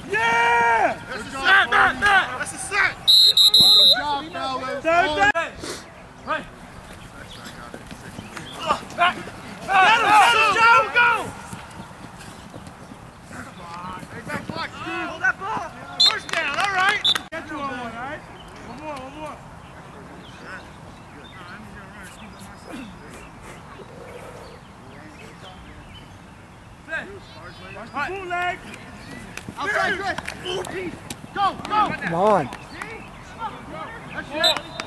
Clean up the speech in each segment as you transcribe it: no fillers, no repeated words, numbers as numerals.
Yeah! That's a set, Matt! That's a set! Good job, fellas! Right! Back! Joe, go! Hold that ball! First down, all right! Get you on one, all right? One more. Bootleg! Outside, Chris! Go! Come on.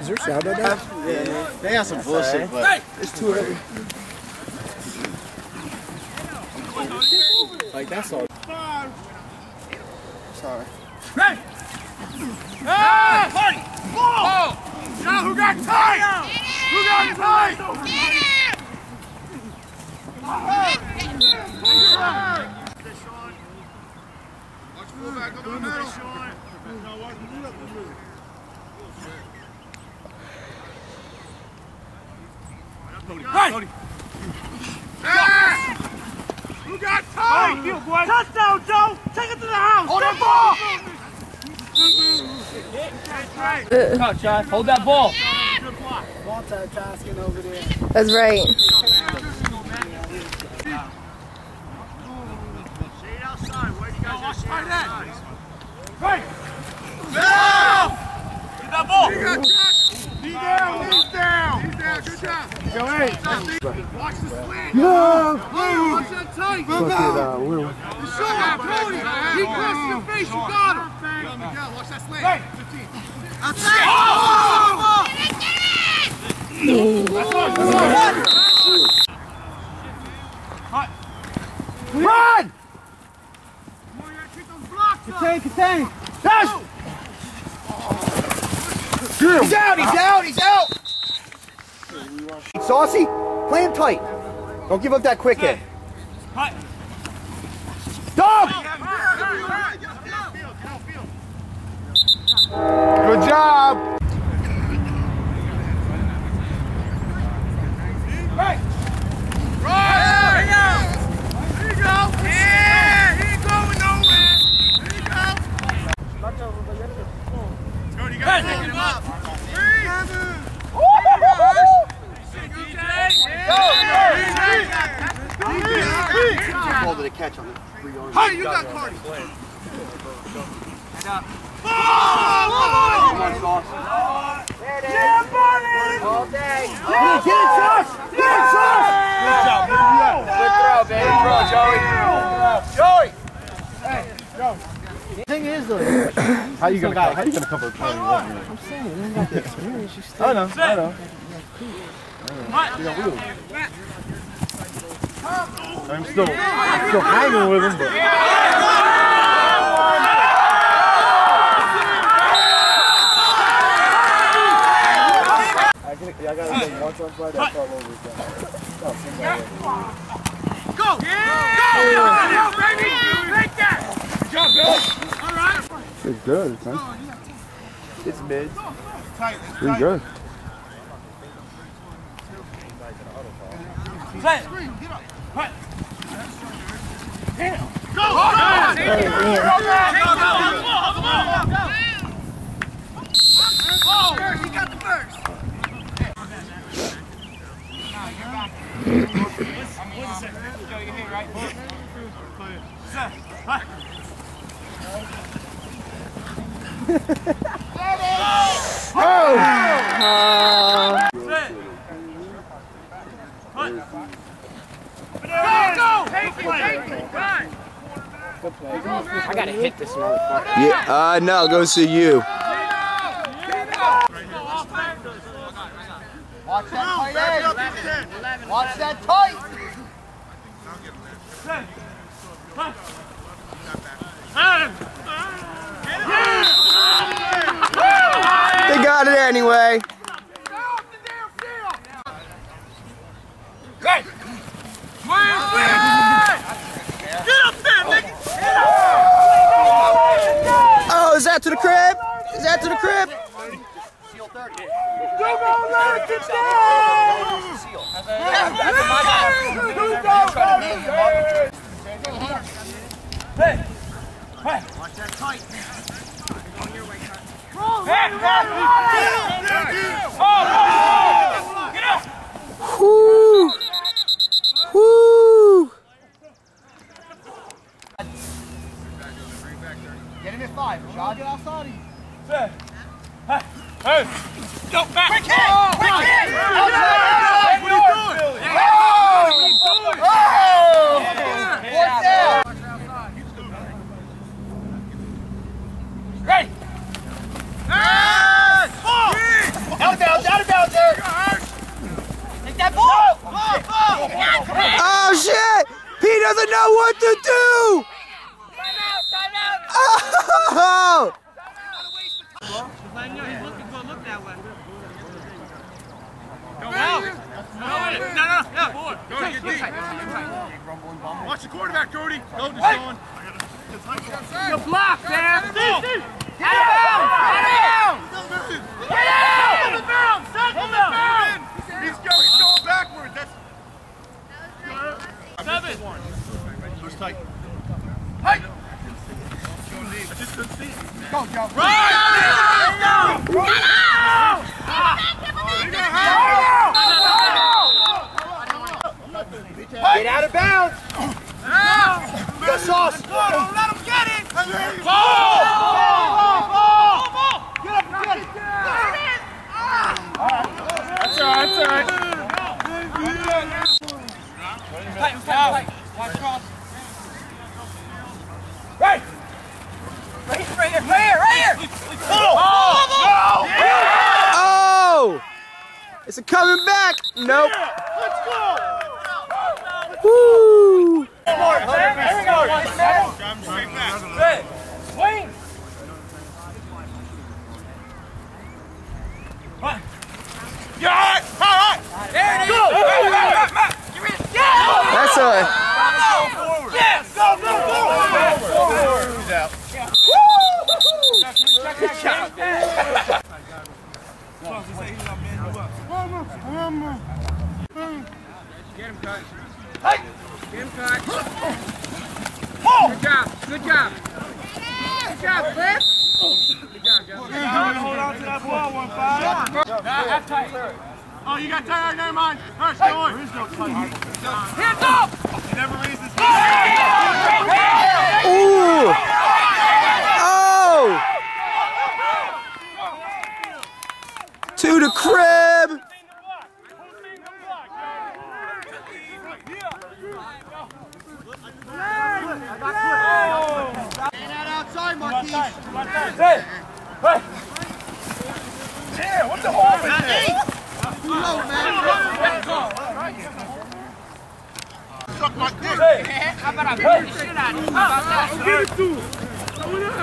Is there sound on that? Yeah, they got some bullshit, but It's too early. Like, that's all. Sorry. Hey! Party! Ball! Now, who got tight? Who got tight? Back up in the middle. Right. Who got tight? Touchdown, Joe! Take it to the house! Hold that ball! Touch, Josh. Hold that ball. multitasking over there. That's right. Right! Down! Get that ball! He's down! He's down! Good job! Go ahead! Watch the slant! Yeah! Watch that tight! Go! The shoulder, Cody! He crosses your face, you got him! Miguel, watch that slant! Right! 15. Outside! Run! Contain! Dash! He's out! He's out! Saucy, play him tight. Don't give up that quick hit. Stop! Good job! Right! There you go! Yeah! He ain't going nowhere! There you go! Cody, you gotta pick him up! Ball to the catch on the 3 yards. Hey, you got Cardi! Head up! Oh! Yeah, buddy! All day. Get it, Sauce! Get it, Sauce! Good job, Good throw, baby. Good throw, Joey. The thing is, though, how you gonna cover a 21? I'm saying, you got the experience. You still. I know. I'm still hanging with him, but. I gotta take one time flight, that's all over again. Go! Yeah! Go, baby! Take that! Good job, Billy! All right! It's good, man. It's mid. Pretty good. Play it! Right! Damn! Go! Go! He got the first! I gotta hit this motherfucker. Yeah, no, go see you. Watch that tight. Watch that tight. They got it anyway. Oh, is that to the crib? Is that to the crib? Watch that tight. On your way, cut. Whoo! Whoo! Get him at 5. Sean, get outside of you. Hey! Go back! Quick hit! Quick hit! What are you doing? What's that? Ready! Out of bounds there! Take that ball! Oh shit! He doesn't know what to do! Time out! Oh! He's looking to look that way. No. Watch the quarterback, Cody. Go, Deshaun. Good block, man. Out of bounds! Get out! He's going backwards. That's 7. Push tight. Hey! I just couldn't see. Go, Joe. Right! Get out of bounds! Go, Sauce! Don't let him get it! Ball! Get up and get it! That's all right. Tight. Watch cross. Right! Right here! Oh! Is it coming back? Nope. Let's go! Woo! There we go. Straight back. Swing! Yeah! All right! There it is! Go! That's a... Yes! Go! He's out. Good job, Get him cut. Get him cut. Good job, Cliff. Good job, Joe. Hold on to that ball, 1-5. Tight. Oh, you got tired? Never mind. Hurst, go on. There is no tight. Hands up! He never raised his Ooh! Oh! To the crib! Outside, Marquise! Yeah, what's the hole in there? Too low, man! Suck my dick. How about I beat the shit out of you? How about that? Give it to him. Throw it up.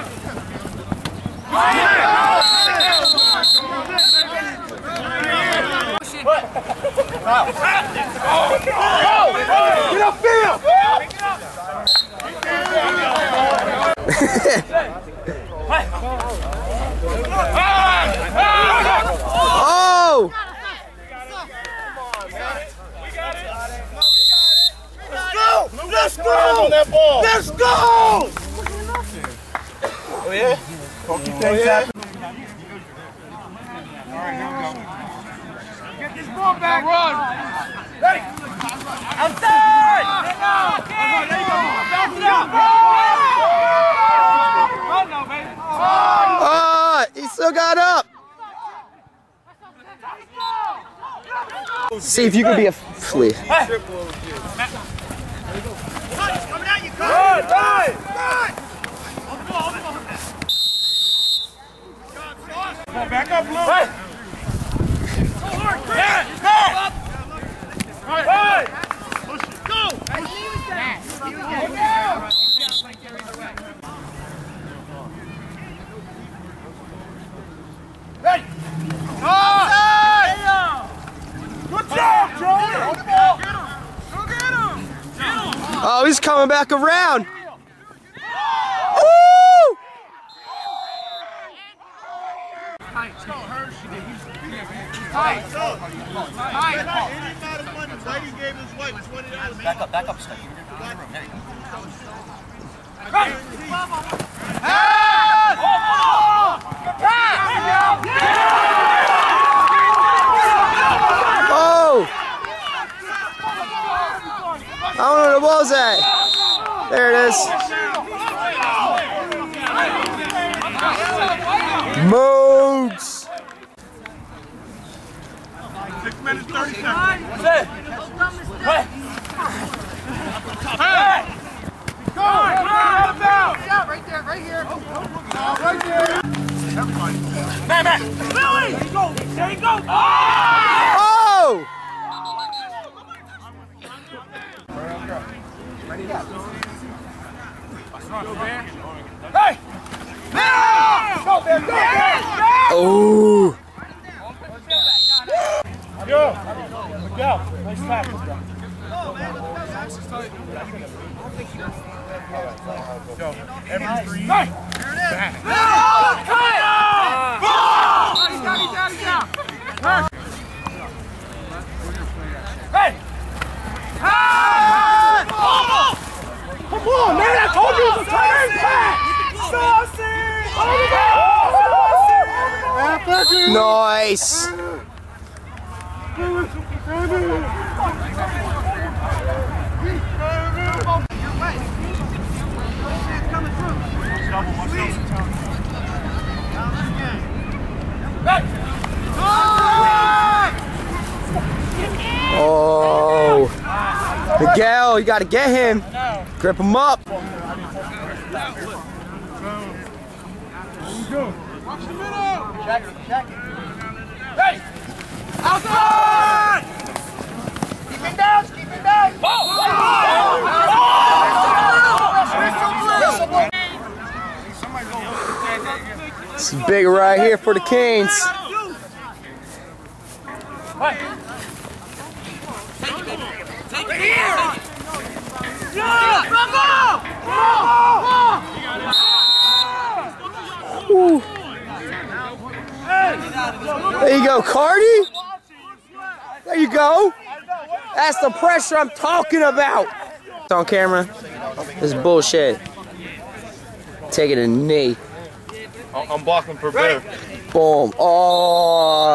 Get up, Bill! Oh! Let's go! Let's go! Oh yeah? Funky things happen. Alright, here we go. Get this ball back! Run! Ready! Outside! There you go! Bounce it out! Run now, baby! Oh! He still got up! See if you can be a flea. Coming at you, run! Back up, Blue! Hey! Hey! Hey! Push it! Go! Oh, he's coming back around. Woo! Back up, Steve. There you go. Oh! I don't know where the ball's at. There it is. Moogs! 6 minutes, 30 seconds. That's it. Hey! Go! Right there, right here. Right there. Man! Billy! There you go! There you go! Oh! Hey! Go, man! Go, man! Oh! Yo! Miguel, nice tackle, bro. Yo, every three. Hey! Back. Hey! Come on, man! I told you it was a turn pass! Saucy! Nice! Oh! Miguel, you gotta get him! Grip him up! Watch the middle! Check it. Hey! Outside! Keep him down! Keep him down! This is big right here for the Canes. Take it here! Ooh. There you go, Cardi. There you go. That's the pressure I'm talking about. It's on camera. This is bullshit. Taking a knee. I'm blocking for bear. Boom. Oh.